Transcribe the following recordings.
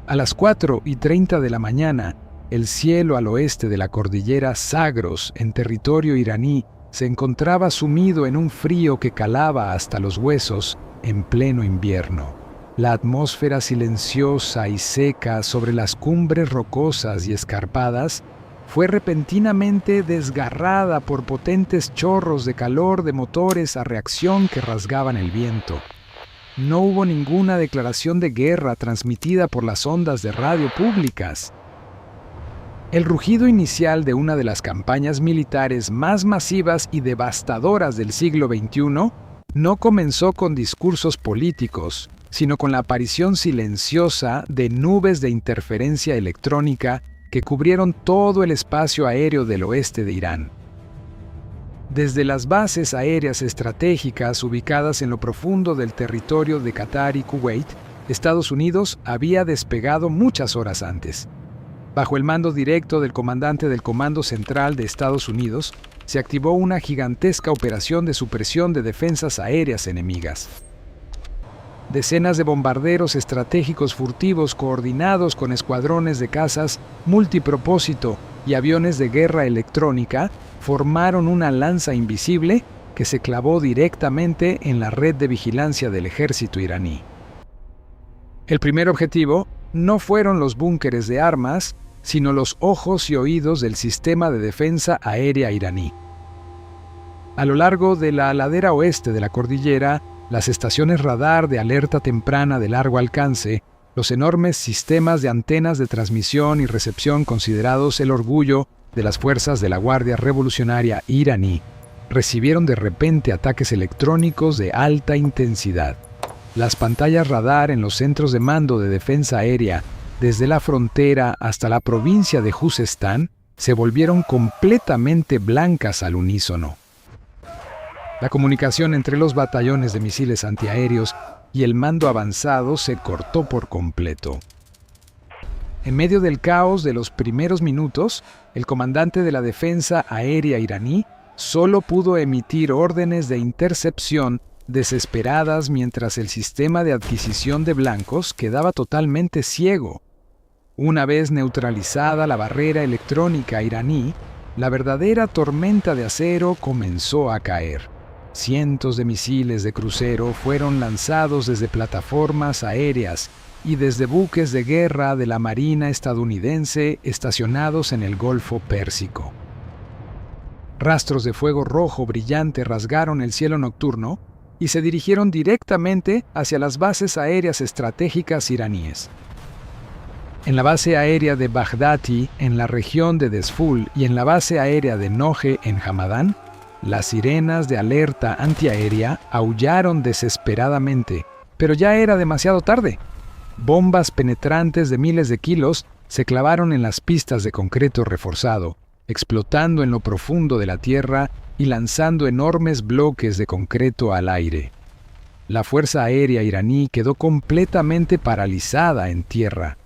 A las 4:30 de la mañana, el cielo al oeste de la cordillera Zagros, en territorio iraní, se encontraba sumido en un frío que calaba hasta los huesos en pleno invierno. La atmósfera silenciosa y seca sobre las cumbres rocosas y escarpadas fue repentinamente desgarrada por potentes chorros de calor de motores a reacción que rasgaban el viento. No hubo ninguna declaración de guerra transmitida por las ondas de radio públicas. El rugido inicial de una de las campañas militares más masivas y devastadoras del siglo XXI no comenzó con discursos políticos, sino con la aparición silenciosa de nubes de interferencia electrónica que cubrieron todo el espacio aéreo del oeste de Irán. Desde las bases aéreas estratégicas ubicadas en lo profundo del territorio de Qatar y Kuwait, Estados Unidos había despegado muchas horas antes. Bajo el mando directo del comandante del Comando Central de Estados Unidos, se activó una gigantesca operación de supresión de defensas aéreas enemigas. Decenas de bombarderos estratégicos furtivos coordinados con escuadrones de cazas multipropósito y aviones de guerra electrónica formaron una lanza invisible que se clavó directamente en la red de vigilancia del ejército iraní. El primer objetivo no fueron los búnkeres de armas, sino los ojos y oídos del sistema de defensa aérea iraní. A lo largo de la ladera oeste de la cordillera, las estaciones radar de alerta temprana de largo alcance, los enormes sistemas de antenas de transmisión y recepción considerados el orgullo de las fuerzas de la Guardia Revolucionaria iraní, recibieron de repente ataques electrónicos de alta intensidad. Las pantallas radar en los centros de mando de defensa aérea, desde la frontera hasta la provincia de Juzestán, se volvieron completamente blancas al unísono. La comunicación entre los batallones de misiles antiaéreos y el mando avanzado se cortó por completo. En medio del caos de los primeros minutos, el comandante de la defensa aérea iraní solo pudo emitir órdenes de intercepción desesperadas mientras el sistema de adquisición de blancos quedaba totalmente ciego. Una vez neutralizada la barrera electrónica iraní, la verdadera tormenta de acero comenzó a caer. Cientos de misiles de crucero fueron lanzados desde plataformas aéreas y desde buques de guerra de la Marina estadounidense estacionados en el Golfo Pérsico. Rastros de fuego rojo brillante rasgaron el cielo nocturno y se dirigieron directamente hacia las bases aéreas estratégicas iraníes. En la base aérea de Baghdati, en la región de Desful, y en la base aérea de Noje, en Hamadán, las sirenas de alerta antiaérea aullaron desesperadamente, pero ya era demasiado tarde. Bombas penetrantes de miles de kilos se clavaron en las pistas de concreto reforzado, explotando en lo profundo de la tierra y lanzando enormes bloques de concreto al aire. La fuerza aérea iraní quedó completamente paralizada en tierra.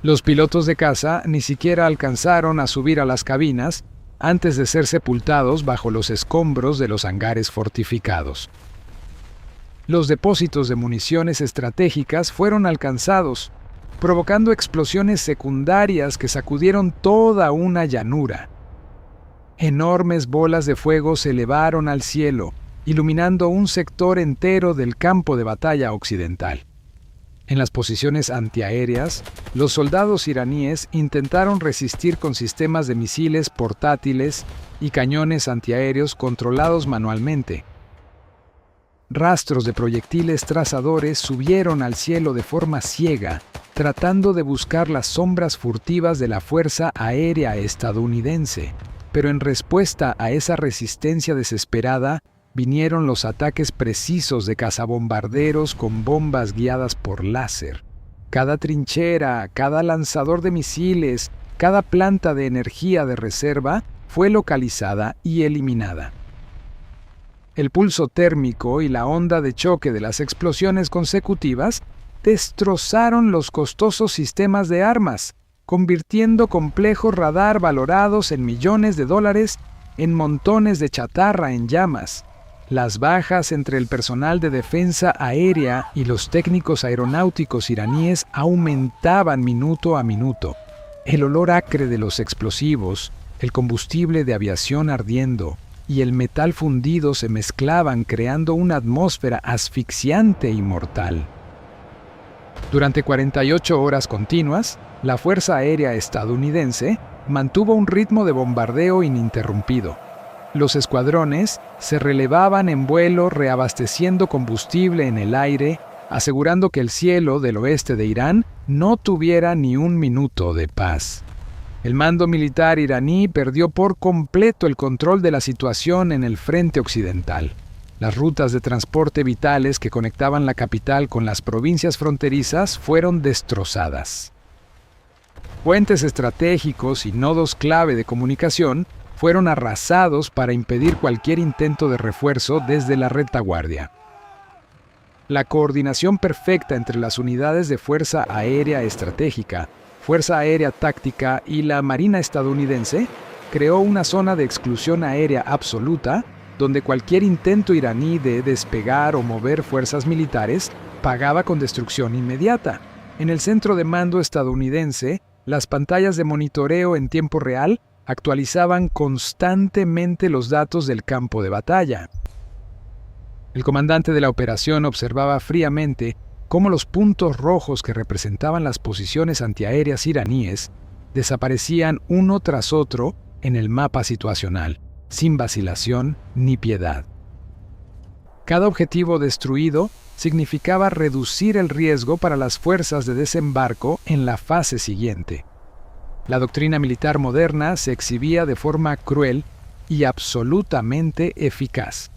Los pilotos de caza ni siquiera alcanzaron a subir a las cabinas antes de ser sepultados bajo los escombros de los hangares fortificados. Los depósitos de municiones estratégicas fueron alcanzados, provocando explosiones secundarias que sacudieron toda una llanura. Enormes bolas de fuego se elevaron al cielo, iluminando un sector entero del campo de batalla occidental. En las posiciones antiaéreas, los soldados iraníes intentaron resistir con sistemas de misiles portátiles y cañones antiaéreos controlados manualmente. Rastros de proyectiles trazadores subieron al cielo de forma ciega, tratando de buscar las sombras furtivas de la Fuerza Aérea estadounidense, pero en respuesta a esa resistencia desesperada, vinieron los ataques precisos de cazabombarderos con bombas guiadas por láser. Cada trinchera, cada lanzador de misiles, cada planta de energía de reserva fue localizada y eliminada. El pulso térmico y la onda de choque de las explosiones consecutivas destrozaron los costosos sistemas de armas, convirtiendo complejos radar valorados en millones de dólares en montones de chatarra en llamas. Las bajas entre el personal de defensa aérea y los técnicos aeronáuticos iraníes aumentaban minuto a minuto. El olor acre de los explosivos, el combustible de aviación ardiendo y el metal fundido se mezclaban creando una atmósfera asfixiante y mortal. Durante 48 horas continuas, la Fuerza Aérea estadounidense mantuvo un ritmo de bombardeo ininterrumpido. Los escuadrones se relevaban en vuelo reabasteciendo combustible en el aire, asegurando que el cielo del oeste de Irán no tuviera ni un minuto de paz. El mando militar iraní perdió por completo el control de la situación en el frente occidental. Las rutas de transporte vitales que conectaban la capital con las provincias fronterizas fueron destrozadas. Puentes estratégicos y nodos clave de comunicación fueron arrasados para impedir cualquier intento de refuerzo desde la retaguardia. La coordinación perfecta entre las unidades de Fuerza Aérea Estratégica, Fuerza Aérea Táctica y la Marina estadounidense creó una zona de exclusión aérea absoluta donde cualquier intento iraní de despegar o mover fuerzas militares pagaba con destrucción inmediata. En el centro de mando estadounidense, las pantallas de monitoreo en tiempo real actualizaban constantemente los datos del campo de batalla. El comandante de la operación observaba fríamente cómo los puntos rojos que representaban las posiciones antiaéreas iraníes desaparecían uno tras otro en el mapa situacional, sin vacilación ni piedad. Cada objetivo destruido significaba reducir el riesgo para las fuerzas de desembarco en la fase siguiente. La doctrina militar moderna se exhibía de forma cruel y absolutamente eficaz.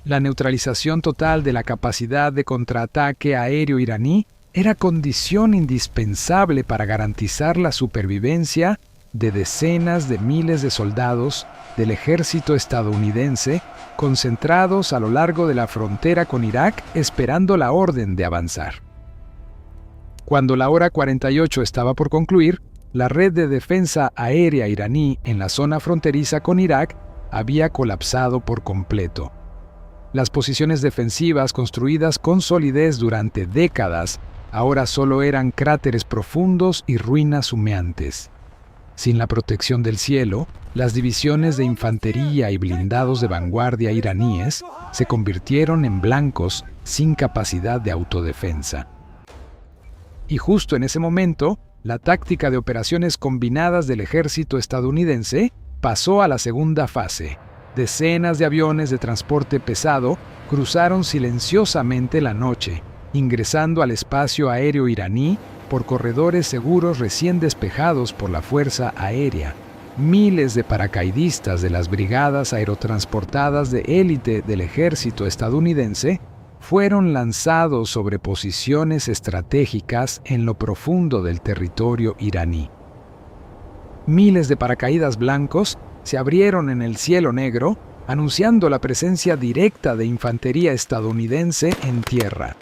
La neutralización total de la capacidad de contraataque aéreo iraní era condición indispensable para garantizar la supervivencia de decenas de miles de soldados del ejército estadounidense concentrados a lo largo de la frontera con Irak esperando la orden de avanzar. Cuando la hora 48 estaba por concluir, la red de defensa aérea iraní en la zona fronteriza con Irak había colapsado por completo. Las posiciones defensivas construidas con solidez durante décadas ahora solo eran cráteres profundos y ruinas humeantes. Sin la protección del cielo, las divisiones de infantería y blindados de vanguardia iraníes se convirtieron en blancos sin capacidad de autodefensa. Y justo en ese momento, la táctica de operaciones combinadas del ejército estadounidense pasó a la segunda fase. Decenas de aviones de transporte pesado cruzaron silenciosamente la noche, ingresando al espacio aéreo iraní por corredores seguros recién despejados por la Fuerza Aérea. Miles de paracaidistas de las brigadas aerotransportadas de élite del ejército estadounidense fueron lanzados sobre posiciones estratégicas en lo profundo del territorio iraní. Miles de paracaídas blancos se abrieron en el cielo negro, anunciando la presencia directa de infantería estadounidense en tierra.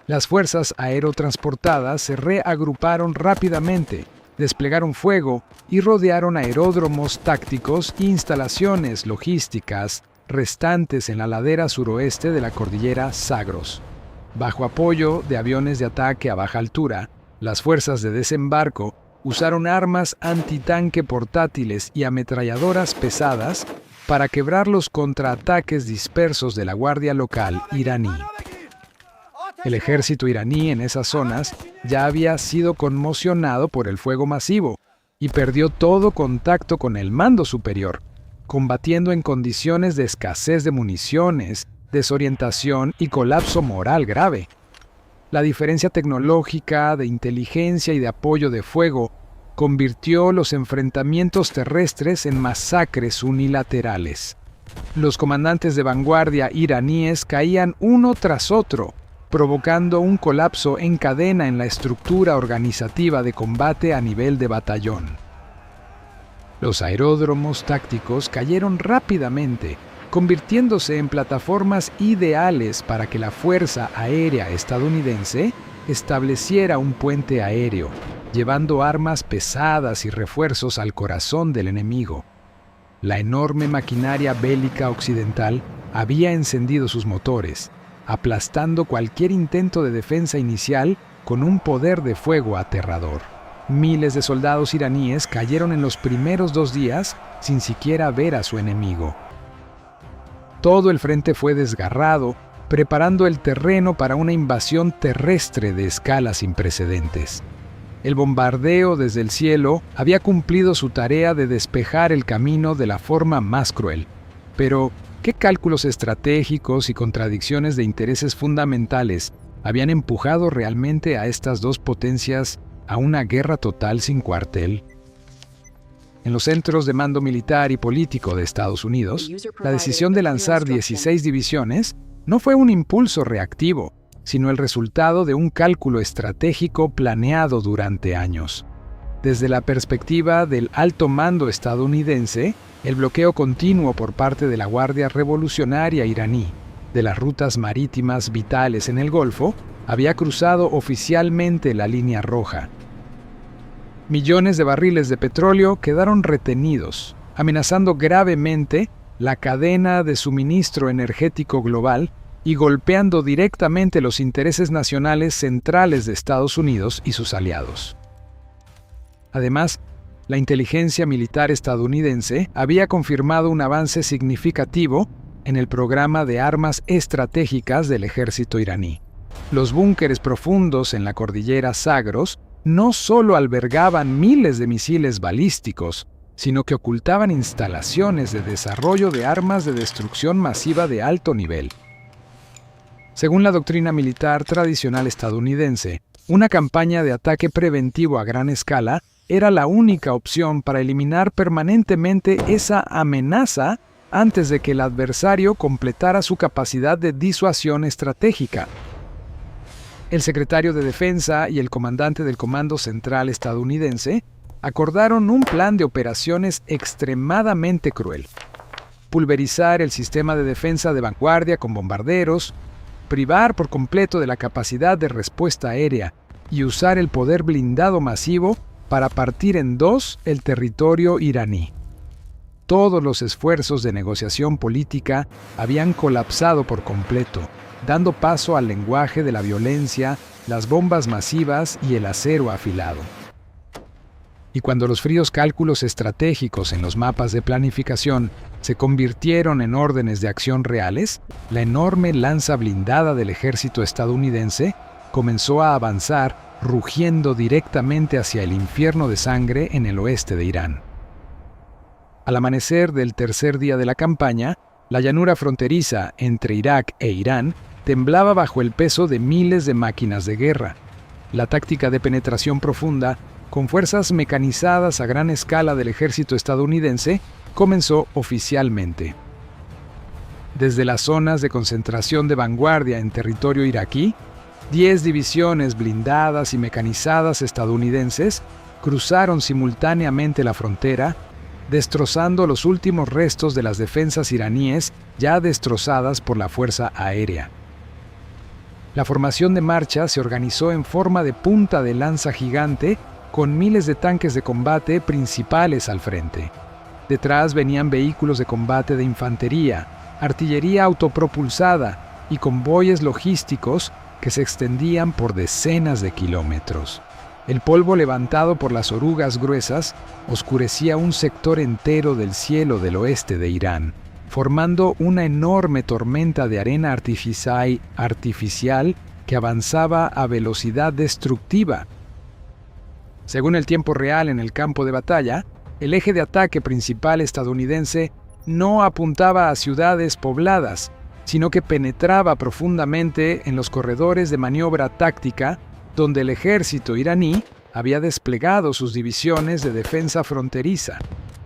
Las fuerzas aerotransportadas se reagruparon rápidamente, desplegaron fuego y rodearon aeródromos tácticos e instalaciones logísticas restantes en la ladera suroeste de la cordillera Zagros. Bajo apoyo de aviones de ataque a baja altura, las fuerzas de desembarco usaron armas antitanque portátiles y ametralladoras pesadas para quebrar los contraataques dispersos de la guardia local iraní. El ejército iraní en esas zonas ya había sido conmocionado por el fuego masivo y perdió todo contacto con el mando superior, combatiendo en condiciones de escasez de municiones, desorientación y colapso moral grave. La diferencia tecnológica, de inteligencia y de apoyo de fuego convirtió los enfrentamientos terrestres en masacres unilaterales. Los comandantes de vanguardia iraníes caían uno tras otro, provocando un colapso en cadena en la estructura organizativa de combate a nivel de batallón. Los aeródromos tácticos cayeron rápidamente, convirtiéndose en plataformas ideales para que la Fuerza Aérea estadounidense estableciera un puente aéreo, llevando armas pesadas y refuerzos al corazón del enemigo. La enorme maquinaria bélica occidental había encendido sus motores, aplastando cualquier intento de defensa inicial con un poder de fuego aterrador. Miles de soldados iraníes cayeron en los primeros 2 días sin siquiera ver a su enemigo. Todo el frente fue desgarrado, preparando el terreno para una invasión terrestre de escala sin precedentes. El bombardeo desde el cielo había cumplido su tarea de despejar el camino de la forma más cruel. Pero, ¿qué cálculos estratégicos y contradicciones de intereses fundamentales habían empujado realmente a estas dos potencias a una guerra total sin cuartel? En los centros de mando militar y político de Estados Unidos, la decisión de lanzar 16 divisiones no fue un impulso reactivo, sino el resultado de un cálculo estratégico planeado durante años. Desde la perspectiva del alto mando estadounidense, el bloqueo continuo por parte de la Guardia Revolucionaria iraní de las rutas marítimas vitales en el Golfo había cruzado oficialmente la línea roja. Millones de barriles de petróleo quedaron retenidos, amenazando gravemente la cadena de suministro energético global y golpeando directamente los intereses nacionales centrales de Estados Unidos y sus aliados. Además, la inteligencia militar estadounidense había confirmado un avance significativo en el programa de armas estratégicas del ejército iraní. Los búnkeres profundos en la cordillera Zagros no solo albergaban miles de misiles balísticos, sino que ocultaban instalaciones de desarrollo de armas de destrucción masiva de alto nivel. Según la doctrina militar tradicional estadounidense, una campaña de ataque preventivo a gran escala era la única opción para eliminar permanentemente esa amenaza antes de que el adversario completara su capacidad de disuasión estratégica. El secretario de Defensa y el comandante del Comando Central estadounidense acordaron un plan de operaciones extremadamente cruel: pulverizar el sistema de defensa de vanguardia con bombarderos, privar por completo de la capacidad de respuesta aérea y usar el poder blindado masivo para partir en dos el territorio iraní. Todos los esfuerzos de negociación política habían colapsado por completo, dando paso al lenguaje de la violencia, las bombas masivas y el acero afilado. Y cuando los fríos cálculos estratégicos en los mapas de planificación se convirtieron en órdenes de acción reales, la enorme lanza blindada del ejército estadounidense comenzó a avanzar rugiendo directamente hacia el infierno de sangre en el oeste de Irán. Al amanecer del tercer día de la campaña, la llanura fronteriza entre Irak e Irán temblaba bajo el peso de miles de máquinas de guerra. La táctica de penetración profunda, con fuerzas mecanizadas a gran escala del ejército estadounidense, comenzó oficialmente. Desde las zonas de concentración de vanguardia en territorio iraquí, 10 divisiones blindadas y mecanizadas estadounidenses cruzaron simultáneamente la frontera, destrozando los últimos restos de las defensas iraníes ya destrozadas por la fuerza aérea. La formación de marcha se organizó en forma de punta de lanza gigante con miles de tanques de combate principales al frente. Detrás venían vehículos de combate de infantería, artillería autopropulsada y convoyes logísticos que se extendían por decenas de kilómetros. El polvo levantado por las orugas gruesas oscurecía un sector entero del cielo del oeste de Irán, formando una enorme tormenta de arena artificial que avanzaba a velocidad destructiva. Según el tiempo real en el campo de batalla, el eje de ataque principal estadounidense no apuntaba a ciudades pobladas, sino que penetraba profundamente en los corredores de maniobra táctica donde el ejército iraní había desplegado sus divisiones de defensa fronteriza.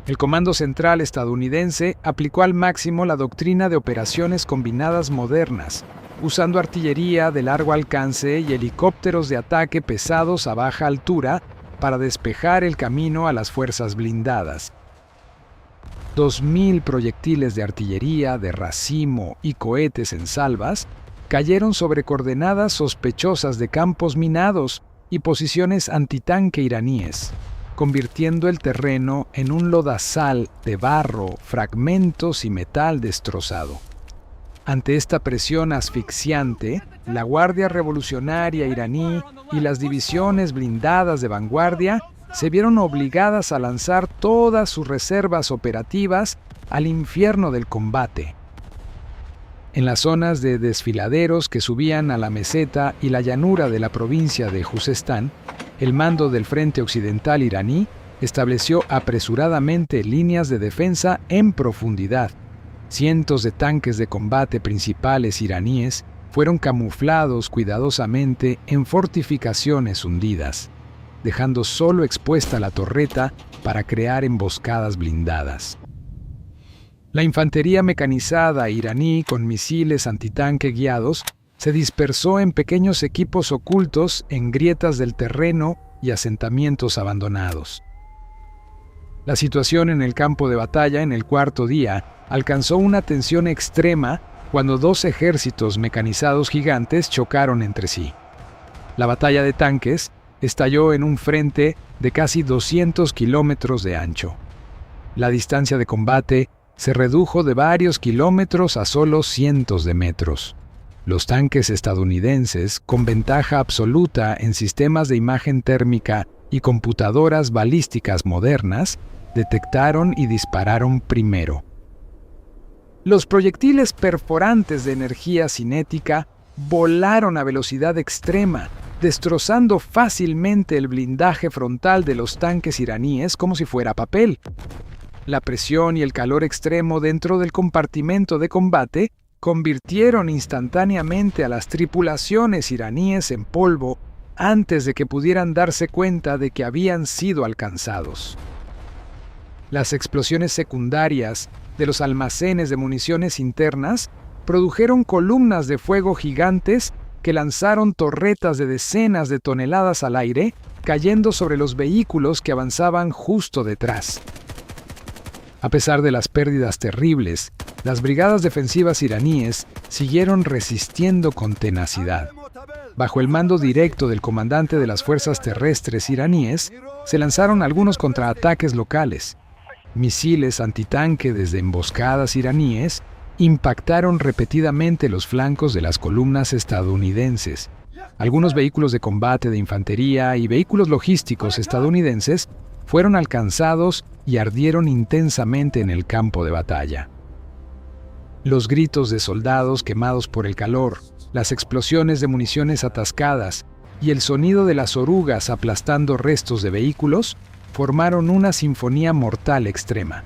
El Comando Central estadounidense aplicó al máximo la doctrina de operaciones combinadas modernas, usando artillería de largo alcance y helicópteros de ataque pesados a baja altura para despejar el camino a las fuerzas blindadas. 2.000 proyectiles de artillería, de racimo y cohetes en salvas cayeron sobre coordenadas sospechosas de campos minados y posiciones antitanque iraníes. convirtiendo el terreno en un lodazal de barro, fragmentos y metal destrozado. Ante esta presión asfixiante, la Guardia Revolucionaria iraní y las divisiones blindadas de vanguardia se vieron obligadas a lanzar todas sus reservas operativas al infierno del combate. En las zonas de desfiladeros que subían a la meseta y la llanura de la provincia de Juzestán, el mando del Frente Occidental iraní estableció apresuradamente líneas de defensa en profundidad. Cientos de tanques de combate principales iraníes fueron camuflados cuidadosamente en fortificaciones hundidas, dejando solo expuesta la torreta para crear emboscadas blindadas. La infantería mecanizada iraní con misiles antitanque guiados se dispersó en pequeños equipos ocultos en grietas del terreno y asentamientos abandonados. La situación en el campo de batalla en el cuarto día alcanzó una tensión extrema cuando dos ejércitos mecanizados gigantes chocaron entre sí. La batalla de tanques estalló en un frente de casi 200 kilómetros de ancho. La distancia de combate se redujo de varios kilómetros a solo cientos de metros. Los tanques estadounidenses, con ventaja absoluta en sistemas de imagen térmica y computadoras balísticas modernas, detectaron y dispararon primero. Los proyectiles perforantes de energía cinética volaron a velocidad extrema, destrozando fácilmente el blindaje frontal de los tanques iraníes como si fuera papel. La presión y el calor extremo dentro del compartimento de combate convirtieron instantáneamente a las tripulaciones iraníes en polvo antes de que pudieran darse cuenta de que habían sido alcanzados. Las explosiones secundarias de los almacenes de municiones internas produjeron columnas de fuego gigantes que lanzaron torretas de decenas de toneladas al aire, cayendo sobre los vehículos que avanzaban justo detrás. A pesar de las pérdidas terribles, las brigadas defensivas iraníes siguieron resistiendo con tenacidad. Bajo el mando directo del comandante de las fuerzas terrestres iraníes, se lanzaron algunos contraataques locales. Misiles antitanque desde emboscadas iraníes impactaron repetidamente los flancos de las columnas estadounidenses. Algunos vehículos de combate de infantería y vehículos logísticos estadounidenses fueron alcanzados y ardieron intensamente en el campo de batalla. Los gritos de soldados quemados por el calor, las explosiones de municiones atascadas y el sonido de las orugas aplastando restos de vehículos formaron una sinfonía mortal extrema.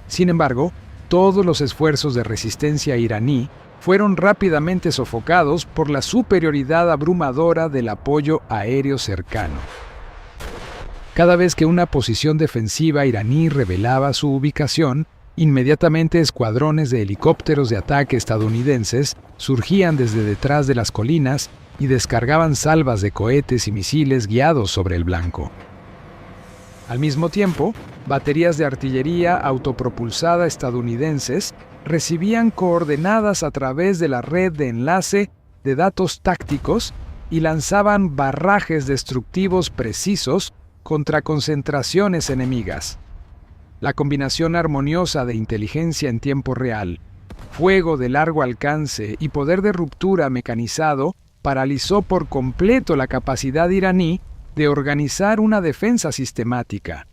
Sin embargo, todos los esfuerzos de resistencia iraní fueron rápidamente sofocados por la superioridad abrumadora del apoyo aéreo cercano. Cada vez que una posición defensiva iraní revelaba su ubicación, inmediatamente escuadrones de helicópteros de ataque estadounidenses surgían desde detrás de las colinas y descargaban salvas de cohetes y misiles guiados sobre el blanco. Al mismo tiempo, baterías de artillería autopropulsada estadounidenses recibían coordenadas a través de la red de enlace de datos tácticos y lanzaban barrajes destructivos precisos contra concentraciones enemigas. La combinación armoniosa de inteligencia en tiempo real, fuego de largo alcance y poder de ruptura mecanizado paralizó por completo la capacidad iraní de organizar una defensa sistemática.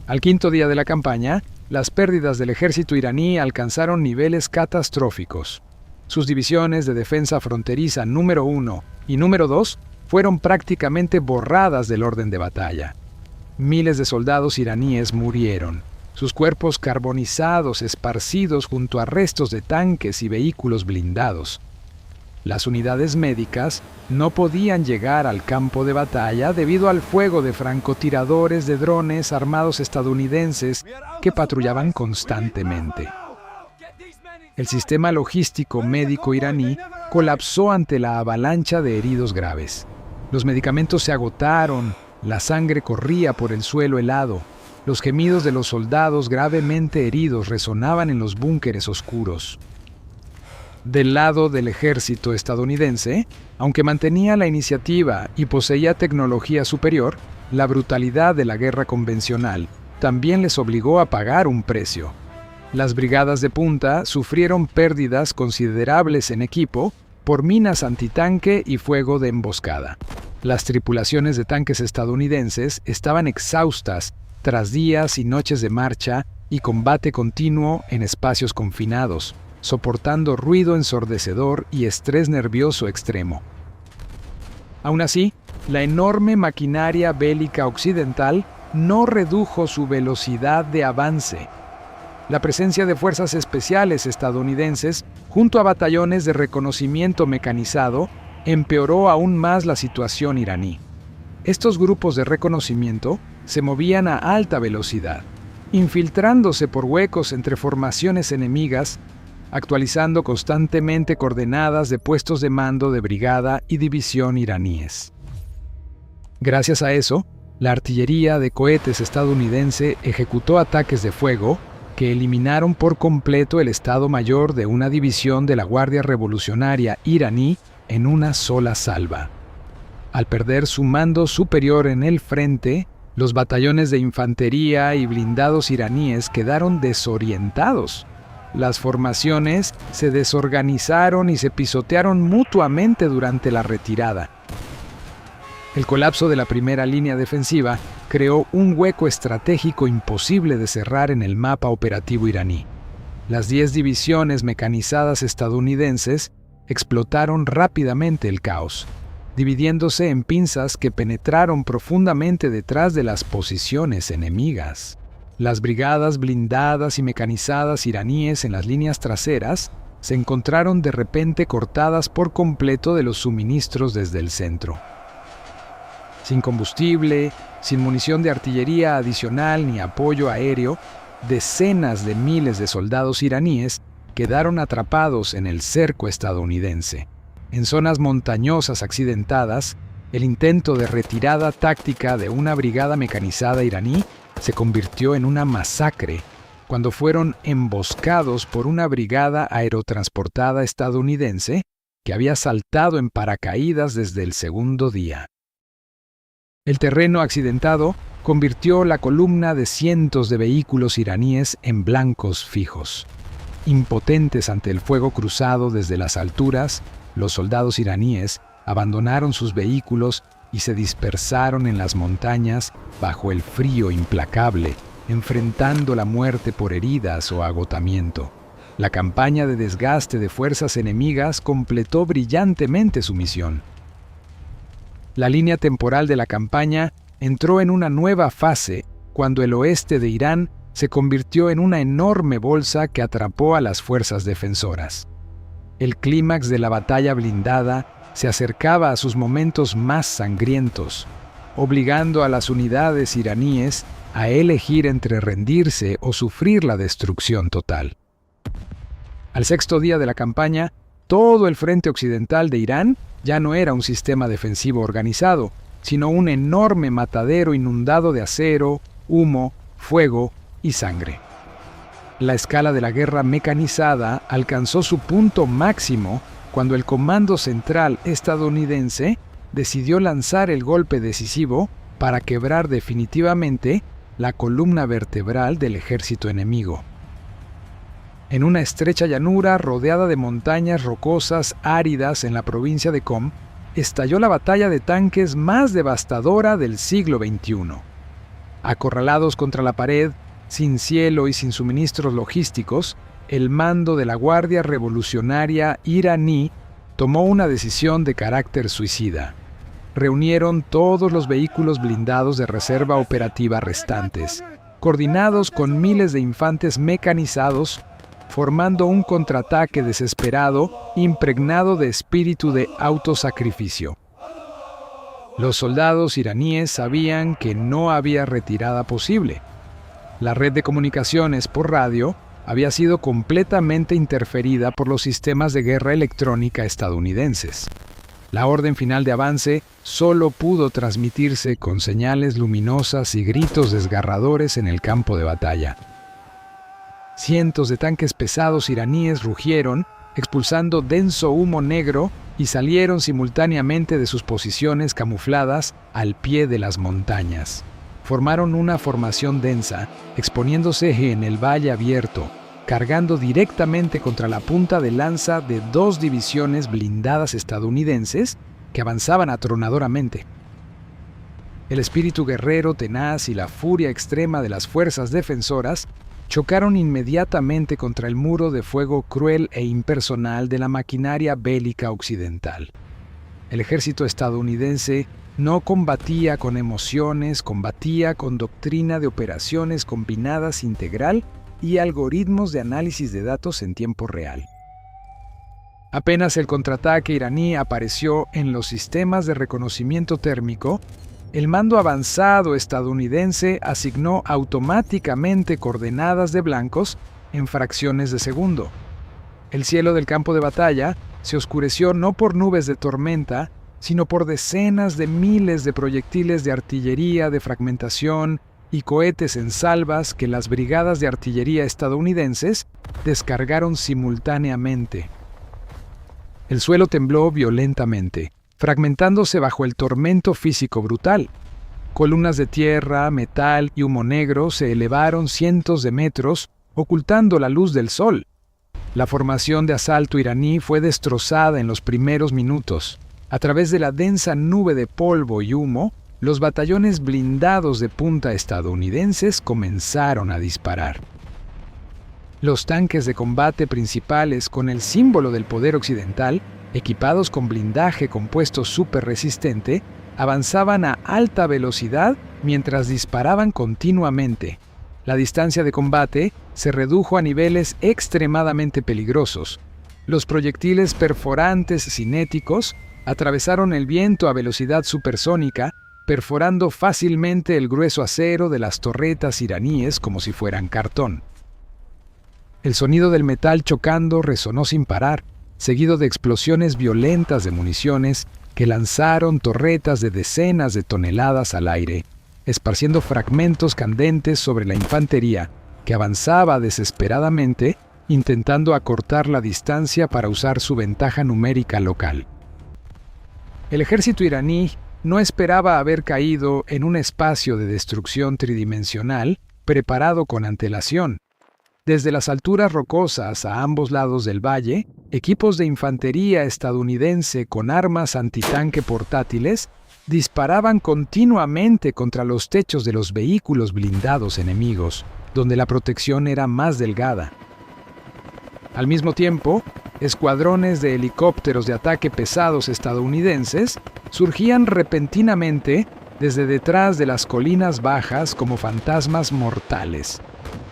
Al quinto día de la campaña, las pérdidas del ejército iraní alcanzaron niveles catastróficos. Sus divisiones de defensa fronteriza número 1 y número 2 fueron prácticamente borradas del orden de batalla. Miles de soldados iraníes murieron, sus cuerpos carbonizados esparcidos junto a restos de tanques y vehículos blindados. Las unidades médicas no podían llegar al campo de batalla debido al fuego de francotiradores de drones armados estadounidenses que patrullaban constantemente. El sistema logístico médico iraní colapsó ante la avalancha de heridos graves. Los medicamentos se agotaron, la sangre corría por el suelo helado, los gemidos de los soldados gravemente heridos resonaban en los búnkeres oscuros. Del lado del ejército estadounidense, aunque mantenía la iniciativa y poseía tecnología superior, La brutalidad de la guerra convencional también les obligó a pagar un precio. Las brigadas de punta sufrieron pérdidas considerables en equipo por minas antitanque y fuego de emboscada. Las tripulaciones de tanques estadounidenses estaban exhaustas tras días y noches de marcha y combate continuo en espacios confinados, soportando ruido ensordecedor y estrés nervioso extremo. Aún así, la enorme maquinaria bélica occidental no redujo su velocidad de avance. La presencia de fuerzas especiales estadounidenses, junto a batallones de reconocimiento mecanizado, empeoró aún más la situación iraní. Estos grupos de reconocimiento se movían a alta velocidad, infiltrándose por huecos entre formaciones enemigas, actualizando constantemente coordenadas de puestos de mando de brigada y división iraníes. Gracias a eso, la artillería de cohetes estadounidense ejecutó ataques de fuego que eliminaron por completo el Estado Mayor de una división de la Guardia Revolucionaria iraní en una sola salva. Al perder su mando superior en el frente, los batallones de infantería y blindados iraníes quedaron desorientados. Las formaciones se desorganizaron y se pisotearon mutuamente durante la retirada. El colapso de la primera línea defensiva creó un hueco estratégico imposible de cerrar en el mapa operativo iraní. Las 10 divisiones mecanizadas estadounidenses explotaron rápidamente el caos, dividiéndose en pinzas que penetraron profundamente detrás de las posiciones enemigas. Las brigadas blindadas y mecanizadas iraníes en las líneas traseras se encontraron de repente cortadas por completo de los suministros desde el centro. Sin combustible, sin munición de artillería adicional ni apoyo aéreo, decenas de miles de soldados iraníes quedaron atrapados en el cerco estadounidense. En zonas montañosas accidentadas, el intento de retirada táctica de una brigada mecanizada iraní se convirtió en una masacre cuando fueron emboscados por una brigada aerotransportada estadounidense que había saltado en paracaídas desde el segundo día. El terreno accidentado convirtió la columna de cientos de vehículos iraníes en blancos fijos. Impotentes ante el fuego cruzado desde las alturas, los soldados iraníes abandonaron sus vehículos y se dispersaron en las montañas bajo el frío implacable, enfrentando la muerte por heridas o agotamiento. La campaña de desgaste de fuerzas enemigas completó brillantemente su misión. La línea temporal de la campaña entró en una nueva fase cuando el oeste de Irán se convirtió en una enorme bolsa que atrapó a las fuerzas defensoras. El clímax de la batalla blindada se acercaba a sus momentos más sangrientos, obligando a las unidades iraníes a elegir entre rendirse o sufrir la destrucción total. Al sexto día de la campaña, todo el frente occidental de Irán ya no era un sistema defensivo organizado, sino un enorme matadero inundado de acero, humo, fuego y sangre. La escala de la guerra mecanizada alcanzó su punto máximo cuando el Comando Central estadounidense decidió lanzar el golpe decisivo para quebrar definitivamente la columna vertebral del ejército enemigo. En una estrecha llanura rodeada de montañas rocosas áridas en la provincia de Qom, estalló la batalla de tanques más devastadora del siglo XXI. Acorralados contra la pared, sin cielo y sin suministros logísticos, el mando de la Guardia Revolucionaria iraní tomó una decisión de carácter suicida. Reunieron todos los vehículos blindados de reserva operativa restantes, coordinados con miles de infantes mecanizados, formando un contraataque desesperado impregnado de espíritu de autosacrificio. Los soldados iraníes sabían que no había retirada posible. La red de comunicaciones por radio había sido completamente interferida por los sistemas de guerra electrónica estadounidenses. La orden final de avance solo pudo transmitirse con señales luminosas y gritos desgarradores en el campo de batalla. Cientos de tanques pesados iraníes rugieron, expulsando denso humo negro y salieron simultáneamente de sus posiciones camufladas al pie de las montañas. Formaron una formación densa, exponiéndose en el valle abierto, cargando directamente contra la punta de lanza de 2 divisiones blindadas estadounidenses que avanzaban atronadoramente. El espíritu guerrero tenaz y la furia extrema de las fuerzas defensoras chocaron inmediatamente contra el muro de fuego cruel e impersonal de la maquinaria bélica occidental. El ejército estadounidense no combatía con emociones, combatía con doctrina de operaciones combinadas integral y algoritmos de análisis de datos en tiempo real. Apenas el contraataque iraní apareció en los sistemas de reconocimiento térmico, el mando avanzado estadounidense asignó automáticamente coordenadas de blancos en fracciones de segundo. El cielo del campo de batalla se oscureció no por nubes de tormenta, sino por decenas de miles de proyectiles de artillería de fragmentación y cohetes en salvas que las brigadas de artillería estadounidenses descargaron simultáneamente. El suelo tembló violentamente, fragmentándose bajo el tormento físico brutal. Columnas de tierra, metal y humo negro se elevaron cientos de metros, ocultando la luz del sol. La formación de asalto iraní fue destrozada en los primeros minutos. A través de la densa nube de polvo y humo, los batallones blindados de punta estadounidenses comenzaron a disparar. Los tanques de combate principales, con el símbolo del poder occidental, equipados con blindaje compuesto superresistente, avanzaban a alta velocidad mientras disparaban continuamente. La distancia de combate se redujo a niveles extremadamente peligrosos. Los proyectiles perforantes cinéticos atravesaron el viento a velocidad supersónica, perforando fácilmente el grueso acero de las torretas iraníes como si fueran cartón. El sonido del metal chocando resonó sin parar, seguido de explosiones violentas de municiones que lanzaron torretas de decenas de toneladas al aire, esparciendo fragmentos candentes sobre la infantería, que avanzaba desesperadamente, intentando acortar la distancia para usar su ventaja numérica local. El ejército iraní no esperaba haber caído en un espacio de destrucción tridimensional preparado con antelación. Desde las alturas rocosas a ambos lados del valle, equipos de infantería estadounidense con armas antitanque portátiles disparaban continuamente contra los techos de los vehículos blindados enemigos, donde la protección era más delgada. Al mismo tiempo, escuadrones de helicópteros de ataque pesados estadounidenses surgían repentinamente desde detrás de las colinas bajas como fantasmas mortales.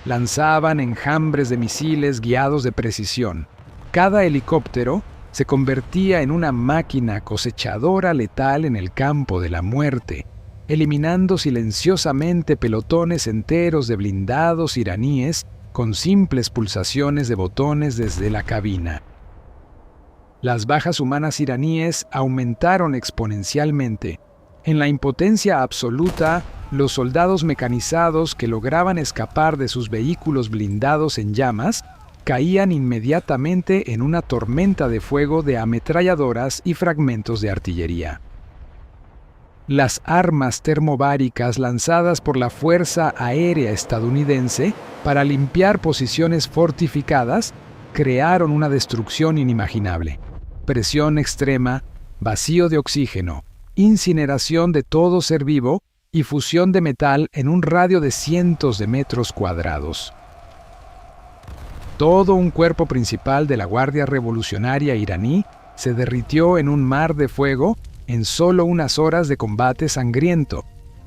Lanzaban enjambres de misiles guiados de precisión. Cada helicóptero se convertía en una máquina cosechadora letal en el campo de la muerte, eliminando silenciosamente pelotones enteros de blindados iraníes con simples pulsaciones de botones desde la cabina. Las bajas humanas iraníes aumentaron exponencialmente. En la impotencia absoluta, los soldados mecanizados que lograban escapar de sus vehículos blindados en llamas caían inmediatamente en una tormenta de fuego de ametralladoras y fragmentos de artillería. Las armas termobáricas lanzadas por la Fuerza Aérea estadounidense para limpiar posiciones fortificadas crearon una destrucción inimaginable. Presión extrema, vacío de oxígeno, incineración de todo ser vivo y fusión de metal en un radio de cientos de metros cuadrados. Todo un cuerpo principal de la Guardia Revolucionaria iraní se derritió en un mar de fuego en solo unas horas de combate sangriento.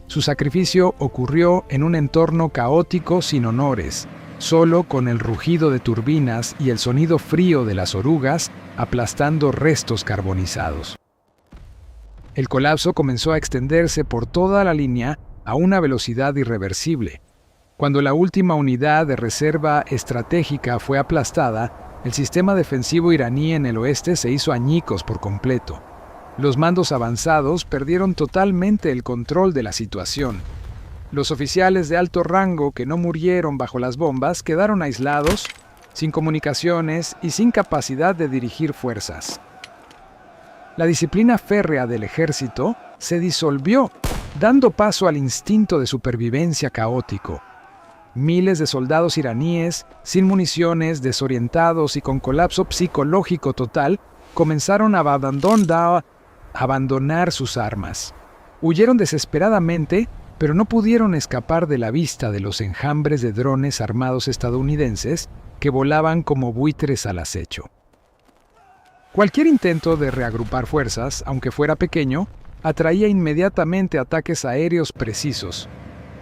Su sacrificio ocurrió en un entorno caótico sin honores, solo con el rugido de turbinas y el sonido frío de las orugas aplastando restos carbonizados. El colapso comenzó a extenderse por toda la línea a una velocidad irreversible. Cuando la última unidad de reserva estratégica fue aplastada, el sistema defensivo iraní en el oeste se hizo añicos por completo. Los mandos avanzados perdieron totalmente el control de la situación. Los oficiales de alto rango que no murieron bajo las bombas quedaron aislados, sin comunicaciones y sin capacidad de dirigir fuerzas. La disciplina férrea del ejército se disolvió, dando paso al instinto de supervivencia caótico. Miles de soldados iraníes, sin municiones, desorientados y con colapso psicológico total, comenzaron a abandonar sus armas. Huyeron desesperadamente, pero no pudieron escapar de la vista de los enjambres de drones armados estadounidenses que volaban como buitres al acecho. Cualquier intento de reagrupar fuerzas, aunque fuera pequeño, atraía inmediatamente ataques aéreos precisos.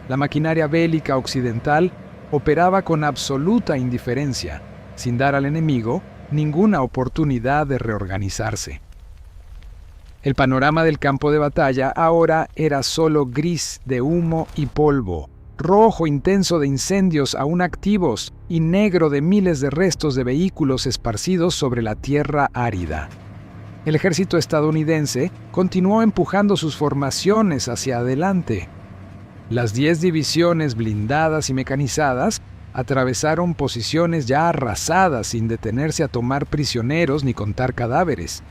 La maquinaria bélica occidental operaba con absoluta indiferencia, sin dar al enemigo ninguna oportunidad de reorganizarse. El panorama del campo de batalla ahora era solo gris de humo y polvo, rojo intenso de incendios aún activos y negro de miles de restos de vehículos esparcidos sobre la tierra árida. El ejército estadounidense continuó empujando sus formaciones hacia adelante. Las 10 divisiones blindadas y mecanizadas atravesaron posiciones ya arrasadas sin detenerse a tomar prisioneros ni contar cadáveres.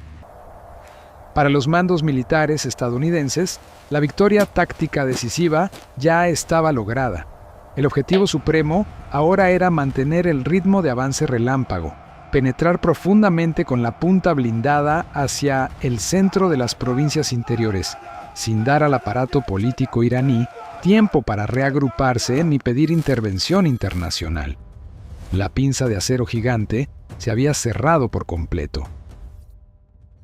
Para los mandos militares estadounidenses, la victoria táctica decisiva ya estaba lograda. El objetivo supremo ahora era mantener el ritmo de avance relámpago, penetrar profundamente con la punta blindada hacia el centro de las provincias interiores, sin dar al aparato político iraní tiempo para reagruparse ni pedir intervención internacional. La pinza de acero gigante se había cerrado por completo.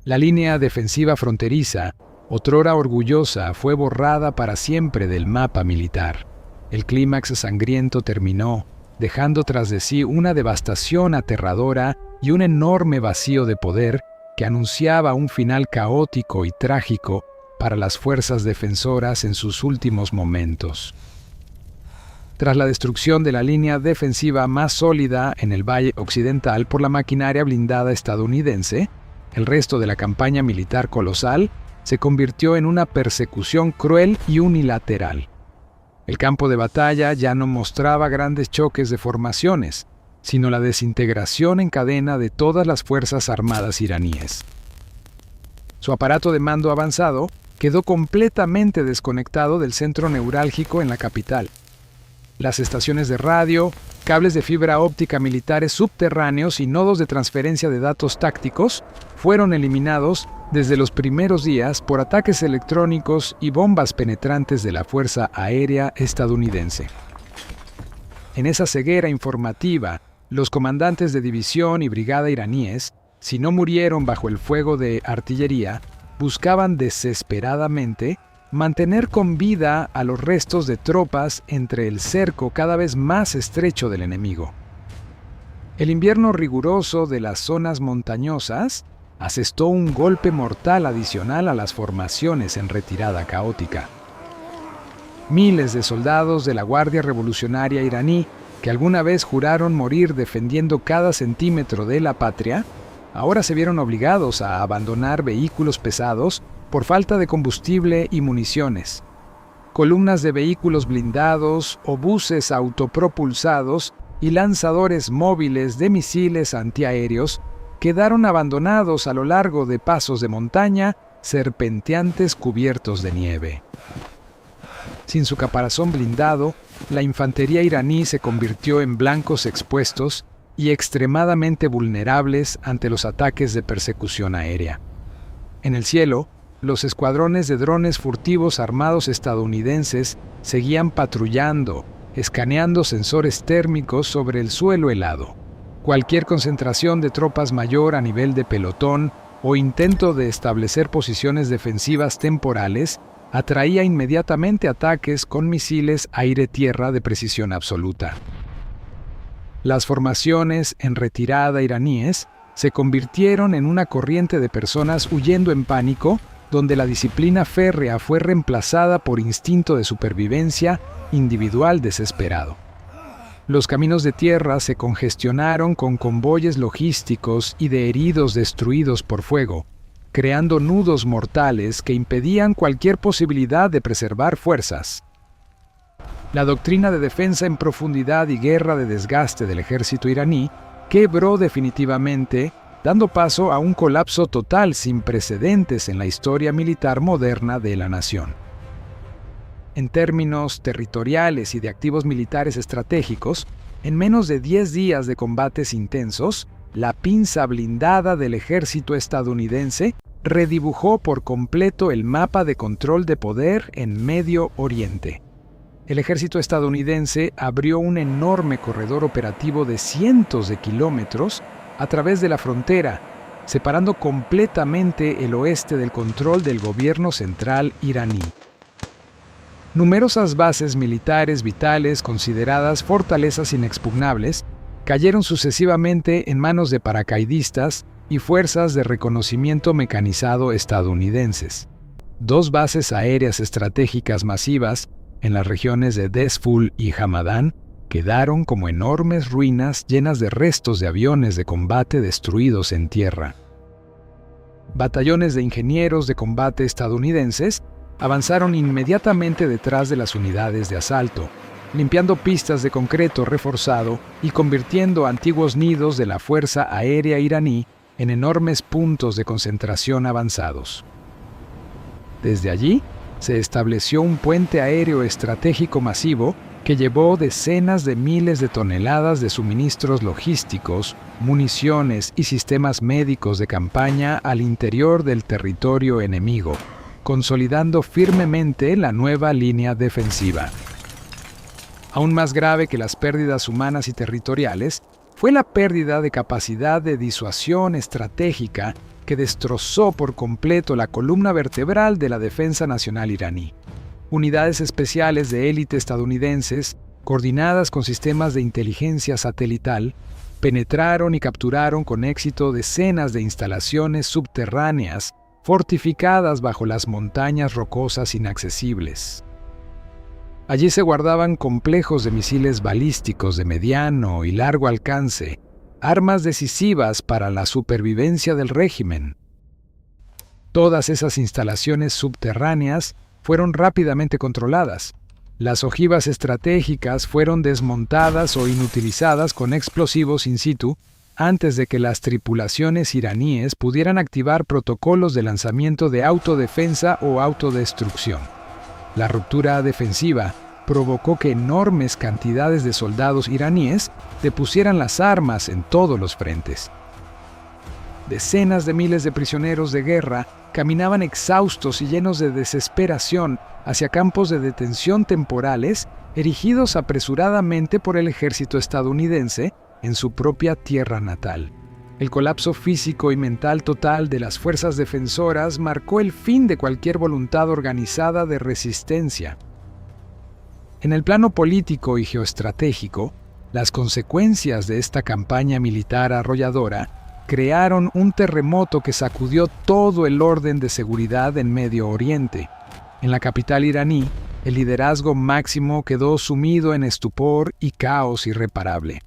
La línea defensiva fronteriza, otrora orgullosa, fue borrada para siempre del mapa militar. El clímax sangriento terminó, dejando tras de sí una devastación aterradora y un enorme vacío de poder que anunciaba un final caótico y trágico para las fuerzas defensoras en sus últimos momentos. Tras la destrucción de la línea defensiva más sólida en el Valle Occidental por la maquinaria blindada estadounidense, el resto de la campaña militar colosal se convirtió en una persecución cruel y unilateral. El campo de batalla ya no mostraba grandes choques de formaciones, sino la desintegración en cadena de todas las fuerzas armadas iraníes. Su aparato de mando avanzado quedó completamente desconectado del centro neurálgico en la capital. Las estaciones de radio, cables de fibra óptica militares subterráneos y nodos de transferencia de datos tácticos fueron eliminados desde los primeros días por ataques electrónicos y bombas penetrantes de la Fuerza Aérea estadounidense. En esa ceguera informativa, los comandantes de división y brigada iraníes, si no murieron bajo el fuego de artillería, buscaban desesperadamente mantener con vida a los restos de tropas entre el cerco cada vez más estrecho del enemigo. El invierno riguroso de las zonas montañosas asestó un golpe mortal adicional a las formaciones en retirada caótica. Miles de soldados de la Guardia Revolucionaria iraní, que alguna vez juraron morir defendiendo cada centímetro de la patria, ahora se vieron obligados a abandonar vehículos pesados por falta de combustible y municiones. Columnas de vehículos blindados, obuses autopropulsados y lanzadores móviles de misiles antiaéreos quedaron abandonados a lo largo de pasos de montaña serpenteantes cubiertos de nieve. Sin su caparazón blindado, la infantería iraní se convirtió en blancos expuestos y extremadamente vulnerables ante los ataques de persecución aérea. En el cielo, los escuadrones de drones furtivos armados estadounidenses seguían patrullando, escaneando sensores térmicos sobre el suelo helado. Cualquier concentración de tropas mayor a nivel de pelotón o intento de establecer posiciones defensivas temporales atraía inmediatamente ataques con misiles aire-tierra de precisión absoluta. Las formaciones en retirada iraníes se convirtieron en una corriente de personas huyendo en pánico, donde la disciplina férrea fue reemplazada por instinto de supervivencia individual desesperado. Los caminos de tierra se congestionaron con convoyes logísticos y de heridos destruidos por fuego, creando nudos mortales que impedían cualquier posibilidad de preservar fuerzas. La doctrina de defensa en profundidad y guerra de desgaste del ejército iraní quebró definitivamente dando paso a un colapso total sin precedentes en la historia militar moderna de la nación. En términos territoriales y de activos militares estratégicos, en menos de 10 días de combates intensos, la pinza blindada del ejército estadounidense redibujó por completo el mapa de control de poder en Medio Oriente. El ejército estadounidense abrió un enorme corredor operativo de cientos de kilómetros a través de la frontera, separando completamente el oeste del control del gobierno central iraní. Numerosas bases militares vitales consideradas fortalezas inexpugnables cayeron sucesivamente en manos de paracaidistas y fuerzas de reconocimiento mecanizado estadounidenses. 2 bases aéreas estratégicas masivas en las regiones de Dezful y Hamadán quedaron como enormes ruinas llenas de restos de aviones de combate destruidos en tierra. Batallones de ingenieros de combate estadounidenses avanzaron inmediatamente detrás de las unidades de asalto, limpiando pistas de concreto reforzado y convirtiendo antiguos nidos de la Fuerza Aérea iraní en enormes puntos de concentración avanzados. Desde allí, se estableció un puente aéreo estratégico masivo que llevó decenas de miles de toneladas de suministros logísticos, municiones y sistemas médicos de campaña al interior del territorio enemigo, consolidando firmemente la nueva línea defensiva. Aún más grave que las pérdidas humanas y territoriales fue la pérdida de capacidad de disuasión estratégica que destrozó por completo la columna vertebral de la defensa nacional iraní. Unidades especiales de élite estadounidenses, coordinadas con sistemas de inteligencia satelital, penetraron y capturaron con éxito decenas de instalaciones subterráneas fortificadas bajo las montañas rocosas inaccesibles. Allí se guardaban complejos de misiles balísticos de mediano y largo alcance, armas decisivas para la supervivencia del régimen. Todas esas instalaciones subterráneas fueron rápidamente controladas. Las ojivas estratégicas fueron desmontadas o inutilizadas con explosivos in situ antes de que las tripulaciones iraníes pudieran activar protocolos de lanzamiento de autodefensa o autodestrucción. La ruptura defensiva provocó que enormes cantidades de soldados iraníes depusieran las armas en todos los frentes. Decenas de miles de prisioneros de guerra caminaban exhaustos y llenos de desesperación hacia campos de detención temporales erigidos apresuradamente por el ejército estadounidense en su propia tierra natal. El colapso físico y mental total de las fuerzas defensoras marcó el fin de cualquier voluntad organizada de resistencia. En el plano político y geoestratégico, las consecuencias de esta campaña militar arrolladora crearon un terremoto que sacudió todo el orden de seguridad en Medio Oriente. En la capital iraní, el liderazgo máximo quedó sumido en estupor y caos irreparable.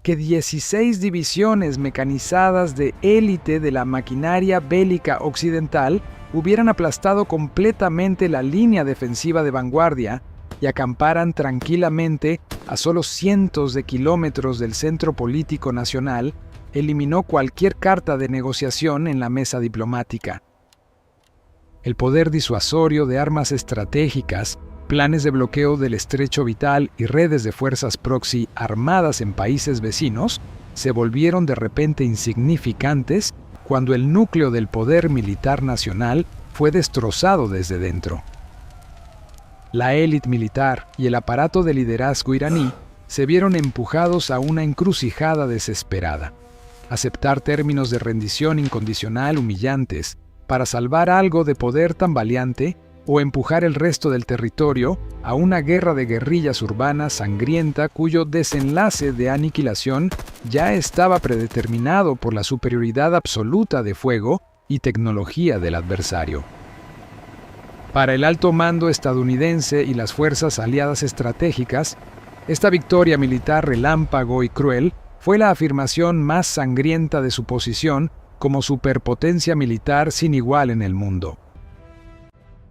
Que 16 divisiones mecanizadas de élite de la maquinaria bélica occidental hubieran aplastado completamente la línea defensiva de vanguardia y acamparan tranquilamente a solo cientos de kilómetros del centro político nacional, eliminó cualquier carta de negociación en la mesa diplomática. El poder disuasorio de armas estratégicas, planes de bloqueo del estrecho vital y redes de fuerzas proxy armadas en países vecinos se volvieron de repente insignificantes cuando el núcleo del poder militar nacional fue destrozado desde dentro. La élite militar y el aparato de liderazgo iraní se vieron empujados a una encrucijada desesperada. Aceptar términos de rendición incondicional humillantes para salvar algo de poder tambaleante o empujar el resto del territorio a una guerra de guerrillas urbanas sangrienta cuyo desenlace de aniquilación ya estaba predeterminado por la superioridad absoluta de fuego y tecnología del adversario. Para el alto mando estadounidense y las fuerzas aliadas estratégicas, esta victoria militar relámpago y cruel fue la afirmación más sangrienta de su posición como superpotencia militar sin igual en el mundo.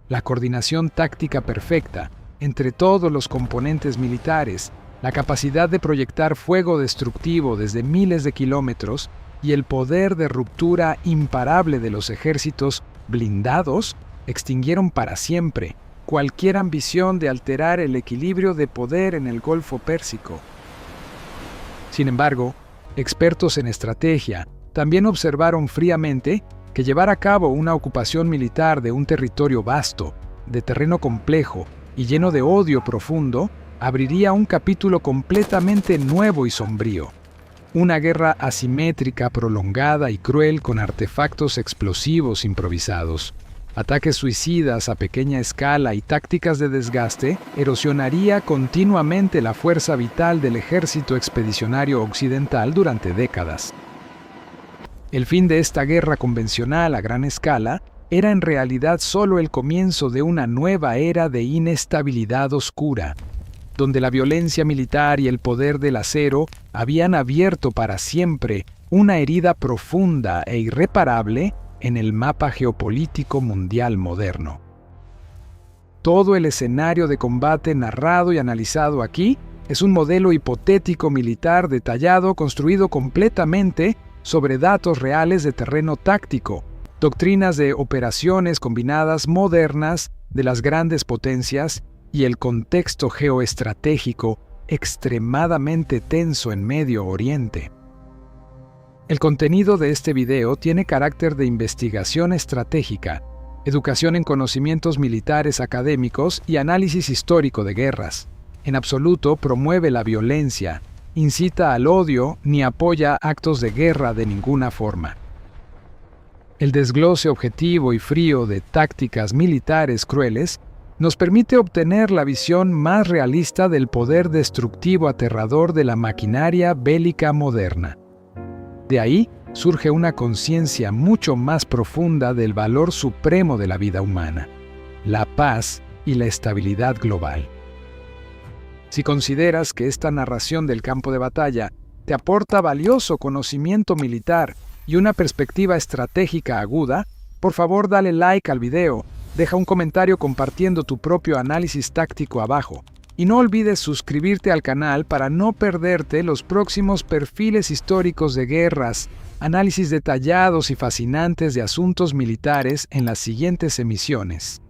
La coordinación táctica perfecta entre todos los componentes militares, la capacidad de proyectar fuego destructivo desde miles de kilómetros y el poder de ruptura imparable de los ejércitos blindados extinguieron para siempre cualquier ambición de alterar el equilibrio de poder en el Golfo Pérsico. Sin embargo, expertos en estrategia también observaron fríamente que llevar a cabo una ocupación militar de un territorio vasto, de terreno complejo y lleno de odio profundo, abriría un capítulo completamente nuevo y sombrío. Una guerra asimétrica, prolongada y cruel con artefactos explosivos improvisados, ataques suicidas a pequeña escala y tácticas de desgaste, erosionaría continuamente la fuerza vital del ejército expedicionario occidental durante décadas. El fin de esta guerra convencional a gran escala era en realidad solo el comienzo de una nueva era de inestabilidad oscura, donde la violencia militar y el poder del acero habían abierto para siempre una herida profunda e irreparable en el mapa geopolítico mundial moderno. Todo el escenario de combate narrado y analizado aquí es un modelo hipotético militar detallado construido completamente sobre datos reales de terreno táctico, doctrinas de operaciones combinadas modernas de las grandes potencias y el contexto geoestratégico extremadamente tenso en Medio Oriente. El contenido de este video tiene carácter de investigación estratégica, educación en conocimientos militares académicos y análisis histórico de guerras. En absoluto promueve la violencia, incita al odio ni apoya actos de guerra de ninguna forma. El desglose objetivo y frío de tácticas militares crueles nos permite obtener la visión más realista del poder destructivo aterrador de la maquinaria bélica moderna. De ahí surge una conciencia mucho más profunda del valor supremo de la vida humana, la paz y la estabilidad global. Si consideras que esta narración del campo de batalla te aporta valioso conocimiento militar y una perspectiva estratégica aguda, por favor dale like al video, deja un comentario compartiendo tu propio análisis táctico abajo, y no olvides suscribirte al canal para no perderte los próximos perfiles históricos de guerras, análisis detallados y fascinantes de asuntos militares en las siguientes emisiones.